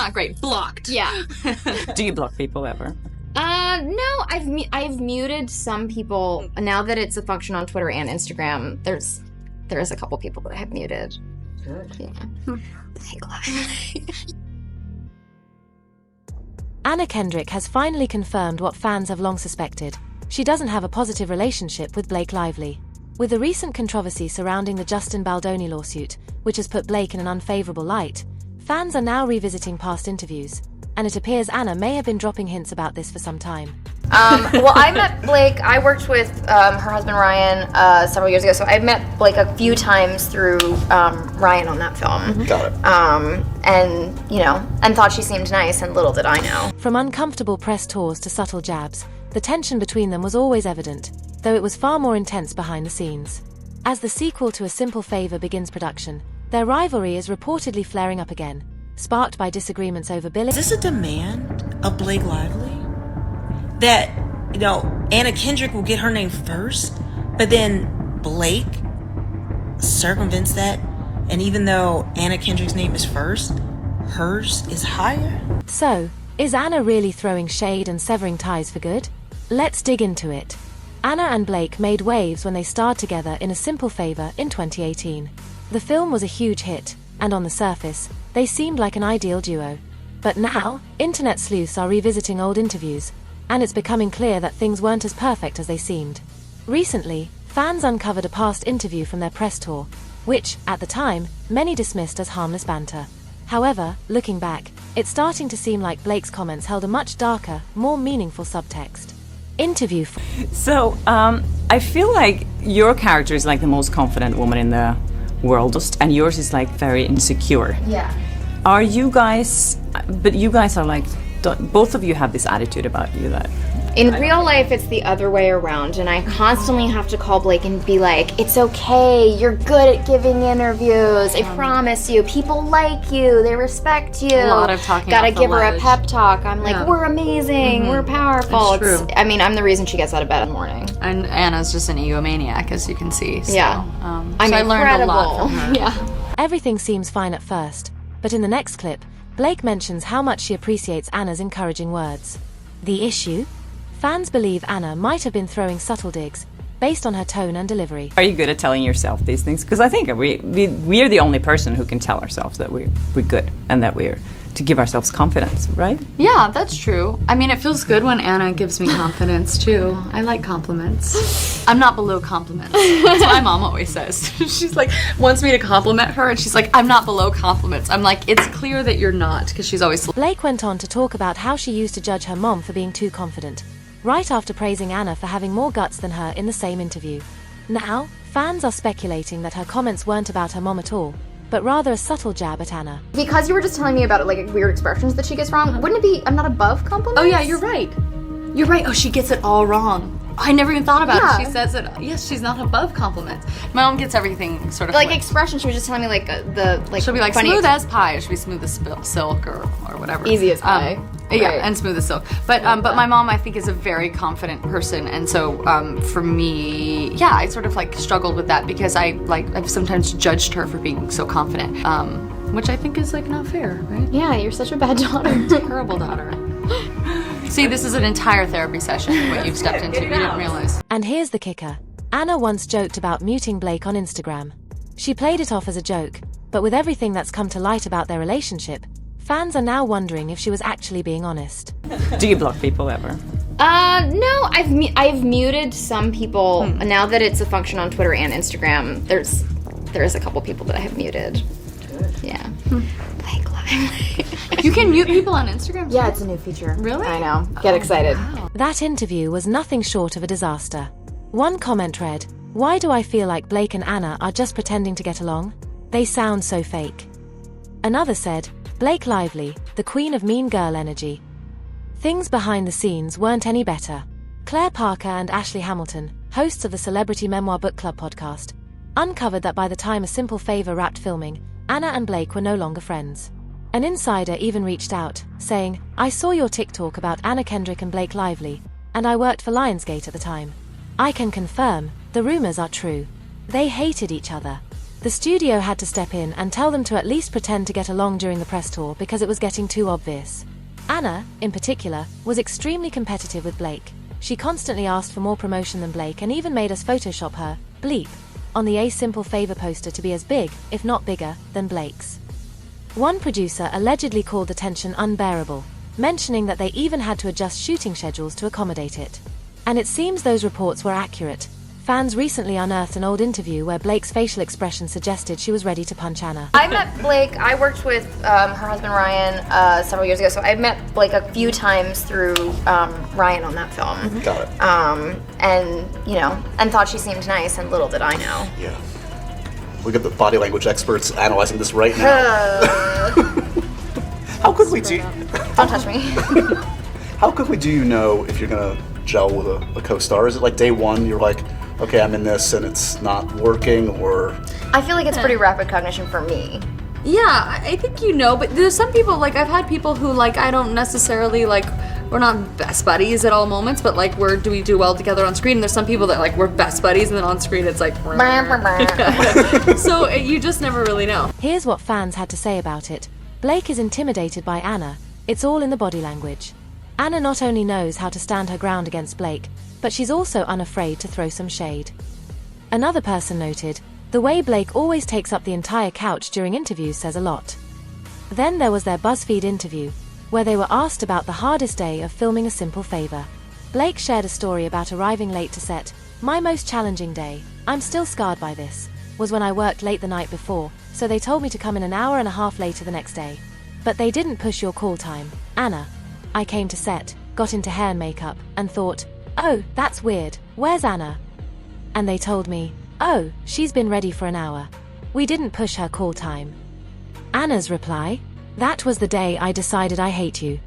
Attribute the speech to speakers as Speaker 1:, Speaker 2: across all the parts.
Speaker 1: not great. Blocked.
Speaker 2: Yeah.
Speaker 3: Do you block people ever?
Speaker 2: No, I've muted some people. Now that it's a function on Twitter and Instagram, there's a couple people that I have muted.
Speaker 3: Good.
Speaker 2: Yeah.
Speaker 4: Anna Kendrick has finally confirmed what fans have long suspected. She doesn't have a positive relationship with Blake Lively. With the recent controversy surrounding the Justin Baldoni lawsuit, which has put Blake in an unfavorable light, fans are now revisiting past interviews, and it appears Anna may have been dropping hints about this for some time.
Speaker 2: Well, I met Blake. I worked with her husband Ryan several years ago, so I met Blake a few times through Ryan on that film.
Speaker 5: Got it.
Speaker 2: And thought she seemed nice, and little did I know.
Speaker 4: From uncomfortable press tours to subtle jabs, the tension between them was always evident, though it was far more intense behind the scenes. As the sequel to A Simple Favor begins production, their rivalry is reportedly flaring up again, sparked by disagreements over billing.
Speaker 6: Is this a demand of Blake Lively? That, Anna Kendrick will get her name first, but then Blake circumvents that, and even though Anna Kendrick's name is first, hers is higher?
Speaker 4: So, is Anna really throwing shade and severing ties for good? Let's dig into it. Anna and Blake made waves when they starred together in A Simple Favor in 2018. The film was a huge hit, and on the surface, they seemed like an ideal duo. But now, internet sleuths are revisiting old interviews, and it's becoming clear that things weren't as perfect as they seemed. Recently, fans uncovered a past interview from their press tour, which, at the time, many dismissed as harmless banter. However, looking back, it's starting to seem like Blake's comments held a much darker, more meaningful subtext. Interview.
Speaker 3: So, I feel like your character is like the most confident woman in the world, and yours is like very insecure.
Speaker 2: Yeah.
Speaker 3: Are you guys, but you guys are like, both of you have this attitude about you that...
Speaker 2: In real life, it's the other way around, and I constantly have to call Blake and be like, it's okay, you're good at giving interviews, I promise you, people like you, they respect you.
Speaker 1: A lot of talking
Speaker 2: Gotta
Speaker 1: off the
Speaker 2: give her a
Speaker 1: ledge.
Speaker 2: pep talk. I'm like, we're amazing, we're powerful.
Speaker 1: It's true.
Speaker 2: I'm the reason she gets out of bed in the morning.
Speaker 1: And Anna's just an egomaniac, as you can see. So,
Speaker 2: Yeah.
Speaker 1: so I learned a lot from her.
Speaker 2: Yeah.
Speaker 4: Everything seems fine at first, but in the next clip, Blake mentions how much she appreciates Anna's encouraging words. The issue? Fans believe Anna might have been throwing subtle digs, based on her tone and delivery.
Speaker 3: Are you good at telling yourself these things? Because I think we're the only person who can tell ourselves that we're good, and that we're to give ourselves confidence, right?
Speaker 1: Yeah, that's true. I mean, it feels good when Anna gives me confidence, too. I like compliments. I'm not below compliments. That's what my mom always says. She's like, wants me to compliment her, and she's like, I'm not below compliments. I'm like, it's clear that you're not, because she's always...
Speaker 4: Blake went on to talk about how she used to judge her mom for being too confident, right after praising Anna for having more guts than her in the same interview. Now, fans are speculating that her comments weren't about her mom at all, but rather a subtle jab at Anna.
Speaker 2: Because you were just telling me about like weird expressions that she gets wrong, wouldn't it be, I'm not above compliments?
Speaker 1: Oh, yeah, you're right. You're right. Oh, she gets it all wrong. I never even thought about it. She says it. Yes, she's not above compliments. My mom gets everything sort of
Speaker 2: Like
Speaker 1: flipped.
Speaker 2: expressions, she was just telling me like
Speaker 1: She'll be like
Speaker 2: funny
Speaker 1: smooth as pie, or she'll be smooth as silk, or whatever.
Speaker 2: Easy as pie.
Speaker 1: Yeah,
Speaker 2: Right.
Speaker 1: and smooth as silk. But my mom, I think, is a very confident person, and so for me, yeah, I sort of like struggled with that because I've sometimes judged her for being so confident, which I think is like not fair, right?
Speaker 2: Yeah, you're such a bad daughter.
Speaker 1: Terrible daughter. See, this is an entire therapy session, what you've stepped into. You didn't realize.
Speaker 4: And here's the kicker. Anna once joked about muting Blake on Instagram. She played it off as a joke, but with everything that's come to light about their relationship, fans are now wondering if she was actually being honest.
Speaker 3: Do you block people ever?
Speaker 2: No, I've muted some people. Now that it's a function on Twitter and Instagram, there's a couple people that I have muted. Good. Yeah. Blake Lively.
Speaker 1: You can mute people on Instagram too?
Speaker 2: Yeah, it's a new feature.
Speaker 1: Really?
Speaker 2: I know. Get excited.
Speaker 1: Wow.
Speaker 4: That interview was nothing short of a disaster. One comment read, "Why do I feel like Blake and Anna are just pretending to get along? They sound so fake." Another said, "Blake Lively, the queen of mean girl energy." Things behind the scenes weren't any better. Claire Parker and Ashley Hamilton, hosts of the Celebrity Memoir Book Club podcast, uncovered that by the time A Simple Favor wrapped filming, Anna and Blake were no longer friends. An insider even reached out, saying, "I saw your TikTok about Anna Kendrick and Blake Lively, and I worked for Lionsgate at the time. I can confirm, the rumors are true. They hated each other." The studio had to step in and tell them to at least pretend to get along during the press tour because it was getting too obvious. Anna, in particular, was extremely competitive with Blake. She constantly asked for more promotion than Blake and even made us Photoshop her, bleep, on the A Simple Favor poster to be as big, if not bigger, than Blake's. One producer allegedly called the tension unbearable, mentioning that they even had to adjust shooting schedules to accommodate it. And it seems those reports were accurate. Fans recently unearthed an old interview where Blake's facial expression suggested she was ready to punch Anna.
Speaker 2: I met Blake, I worked with her husband Ryan several years ago, so I met Blake a few times through Ryan on that film.
Speaker 5: Got it.
Speaker 2: And thought she seemed nice, and little did I know.
Speaker 5: Yeah. We got the body language experts analyzing this right now. How quickly do you...
Speaker 2: Don't touch me.
Speaker 5: How quickly do you know if you're gonna gel with a co-star? Is it like day one, you're like, okay, I'm in this and it's not working, or...
Speaker 2: I feel like it's pretty rapid cognition for me.
Speaker 1: Yeah, I think but there's some people, like, I've had people who, like, I don't necessarily, like, we're not best buddies at all moments, but, like, do we do well together on screen? And there's some people that, like, we're best buddies, and then on screen it's like... So you just never really know.
Speaker 4: Here's what fans had to say about it. Blake is intimidated by Anna. It's all in the body language. Anna not only knows how to stand her ground against Blake, but she's also unafraid to throw some shade. Another person noted, the way Blake always takes up the entire couch during interviews says a lot. Then there was their BuzzFeed interview, where they were asked about the hardest day of filming A Simple Favor. Blake shared a story about arriving late to set. My most challenging day, I'm still scarred by this, was when I worked late the night before, so they told me to come in an hour and a half later the next day. But they didn't push your call time, Anna. I came to set, got into hair and makeup, and thought, oh, that's weird, where's Anna? And they told me, oh, she's been ready for an hour. We didn't push her call time. Anna's reply? That was the day I decided I hate you.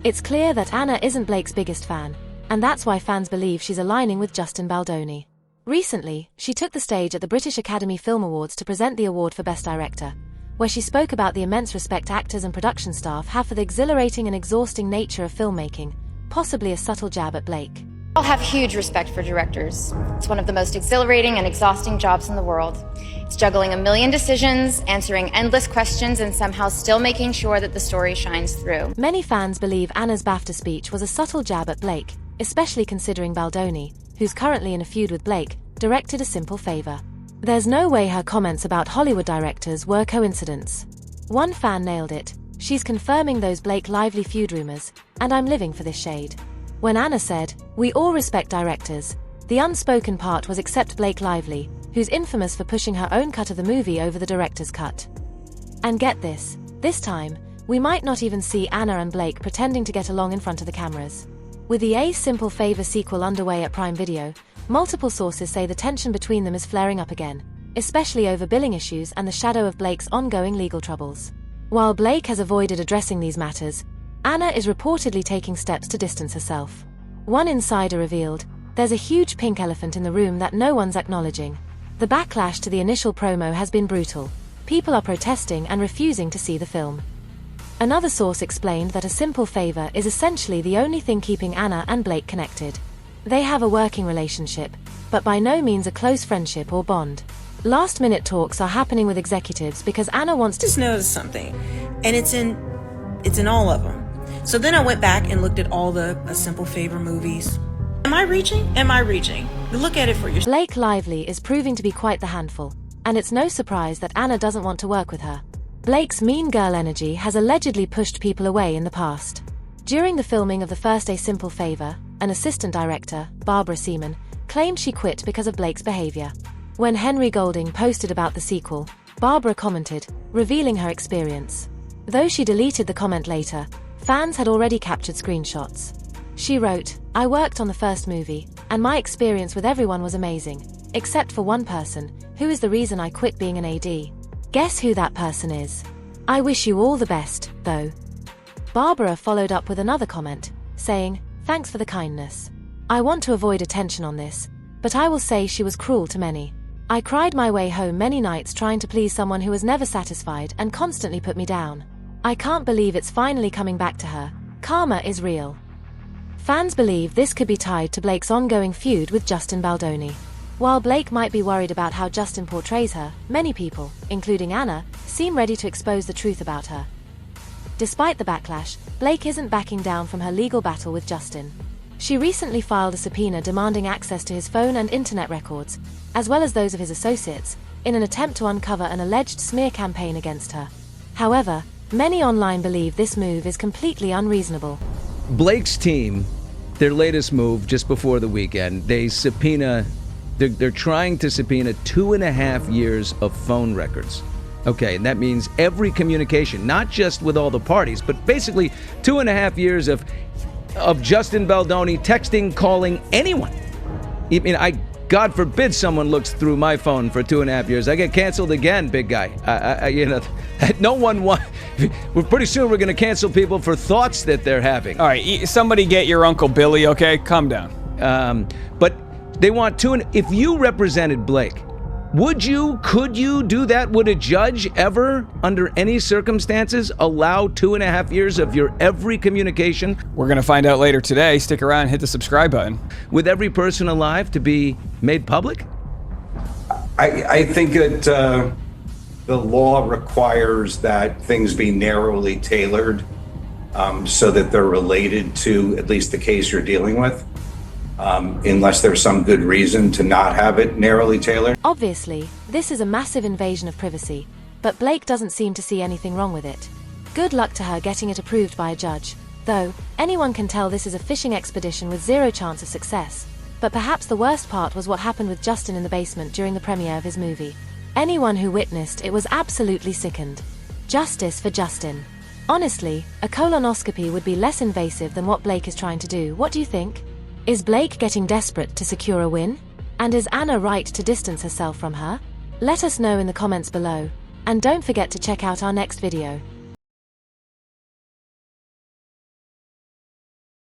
Speaker 4: It's clear that Anna isn't Blake's biggest fan, and that's why fans believe she's aligning with Justin Baldoni. Recently, she took the stage at the British Academy Film Awards to present the award for Best Director, where she spoke about the immense respect actors and production staff have for the exhilarating and exhausting nature of filmmaking, possibly a subtle jab at Blake.
Speaker 2: I'll have huge respect for directors. It's one of the most exhilarating and exhausting jobs in the world. It's juggling a million decisions, answering endless questions, and somehow still making sure that the story shines through.
Speaker 4: Many fans believe Anna's BAFTA speech was a subtle jab at Blake, especially considering Baldoni, who's currently in a feud with Blake, directed A Simple Favor. There's no way her comments about Hollywood directors were coincidence. One fan nailed it. She's confirming those Blake Lively feud rumors, and I'm living for this shade. When Anna said, we all respect directors, the unspoken part was except Blake Lively, who's infamous for pushing her own cut of the movie over the director's cut. And get this time, we might not even see Anna and Blake pretending to get along in front of the cameras. With the A Simple Favor sequel underway at Prime Video, multiple sources say the tension between them is flaring up again, especially over billing issues and the shadow of Blake's ongoing legal troubles. While Blake has avoided addressing these matters, Anna is reportedly taking steps to distance herself. One insider revealed, there's a huge pink elephant in the room that no one's acknowledging. The backlash to the initial promo has been brutal. People are protesting and refusing to see the film. Another source explained that A Simple Favor is essentially the only thing keeping Anna and Blake connected. They have a working relationship, but by no means a close friendship or bond. Last-minute talks are happening with executives because Anna wants to...
Speaker 6: Just noticed something, and it's in all of them. So then I went back and looked at all the A Simple Favor movies. Am I reaching? Look at it for yourself.
Speaker 4: Blake Lively is proving to be quite the handful, and it's no surprise that Anna doesn't want to work with her. Blake's mean girl energy has allegedly pushed people away in the past. During the filming of the first A Simple Favor, an assistant director, Barbara Seaman, claimed she quit because of Blake's behavior. When Henry Golding posted about the sequel, Barbara commented, revealing her experience. Though she deleted the comment later, fans had already captured screenshots. She wrote, I worked on the first movie, and my experience with everyone was amazing, except for one person, who is the reason I quit being an AD. Guess who that person is? I wish you all the best, though. Barbara followed up with another comment, saying, thanks for the kindness. I want to avoid attention on this, but I will say she was cruel to many. I cried my way home many nights trying to please someone who was never satisfied and constantly put me down. I can't believe it's finally coming back to her. Karma is real. Fans believe this could be tied to Blake's ongoing feud with Justin Baldoni. While Blake might be worried about how Justin portrays her, many people, including Anna, seem ready to expose the truth about her. Despite the backlash, Blake isn't backing down from her legal battle with Justin. She recently filed a subpoena demanding access to his phone and internet records, as well as those of his associates, in an attempt to uncover an alleged smear campaign against her. However, many online believe this move is completely unreasonable.
Speaker 7: Blake's team, their latest move just before the weekend, they're trying to subpoena 2.5 years of phone records. Okay, and that means every communication, not just with all the parties, but basically 2.5 years of Justin Baldoni texting, calling anyone. I mean, God forbid someone looks through my phone for 2.5 years. I get canceled again, big guy. No one wants. Pretty soon we're going to cancel people for thoughts that they're having.
Speaker 8: All right, somebody get your Uncle Billy, okay? Calm down.
Speaker 7: But they want if you represented Blake, could you do that? Would a judge ever, under any circumstances, allow 2.5 years of your every communication?
Speaker 8: We're going to find out later today. Stick around and hit the subscribe button.
Speaker 7: With every person alive to be made public?
Speaker 9: I think that the law requires that things be narrowly tailored so that they're related to at least the case you're dealing with. Unless there's some good reason to not have it narrowly tailored.
Speaker 4: Obviously, this is a massive invasion of privacy, but Blake doesn't seem to see anything wrong with it. Good luck to her getting it approved by a judge. Though, anyone can tell this is a fishing expedition with zero chance of success. But perhaps the worst part was what happened with Justin in the basement during the premiere of his movie. Anyone who witnessed it was absolutely sickened. Justice for Justin. Honestly, a colonoscopy would be less invasive than what Blake is trying to do. What do you think? Is Blake getting desperate to secure a win? And is Anna right to distance herself from her? Let us know in the comments below. And don't forget to check out our next video.